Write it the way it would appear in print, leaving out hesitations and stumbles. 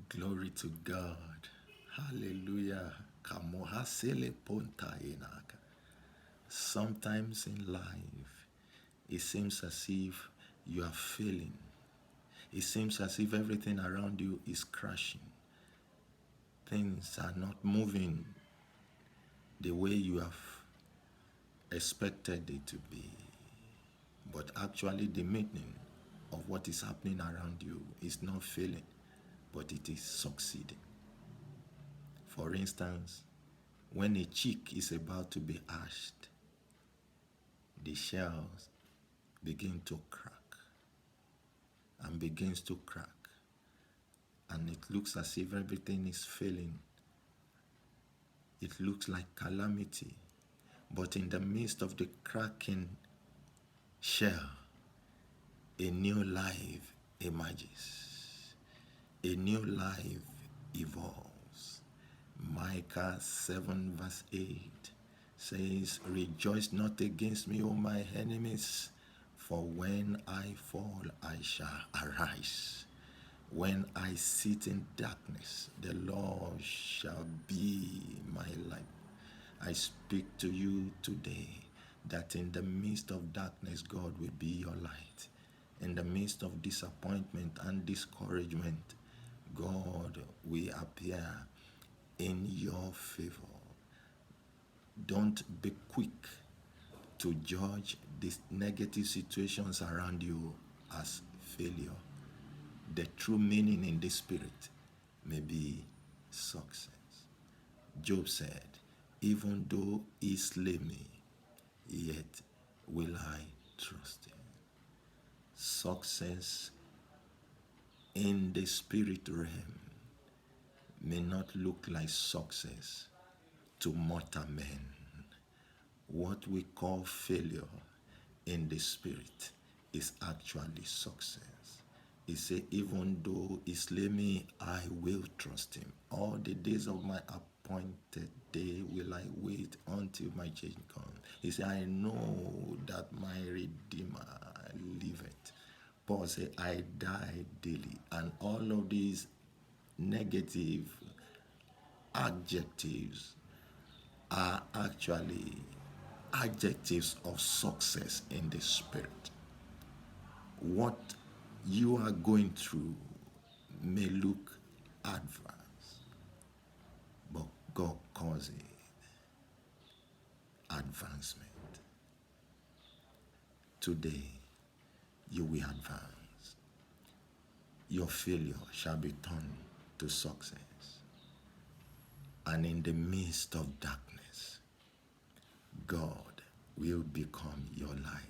Glory to God. Hallelujah. Kamohasele ponta enaka. Sometimes in life, it seems as if you are failing. It seems as if everything around you is crashing. Things are not moving the way you have expected it to be. But actually, the meaning of what is happening around you is not failing, but it is succeeding. For instance, when a chick is about to be hatched, the shells begin to crack and begins to crack, and it looks as if everything is failing. It looks like calamity, but in the midst of the cracking shell, a new life emerges. A new life evolves. Micah 7 verse 8 says, "Rejoice not against me, O my enemies, for when I fall, I shall arise. When I sit in darkness, the Lord shall be my light." I speak to you today that in the midst of darkness, God will be your light. In the midst of disappointment and discouragement, God will appear in your favor. Don't be quick to judge these negative situations around you as failure. The true meaning in the spirit may be success. Job said, "Even though he slay me, yet will I trust him." Success in the spirit realm may not look like success to mortal men. What we call failure in the spirit is actually success. He said, "Even though he slay me, I will trust him. All the days of my appointed day will I wait until my change comes." He said, "I know that my Redeemer liveth." Paul said, "I die daily." And all of these negative adjectives are actually adjectives of success in the spirit. What you are going through may look adverse, but God calls it advancement. Today, you will advance. Your failure shall be turned to success. And in the midst of darkness, God will become your light.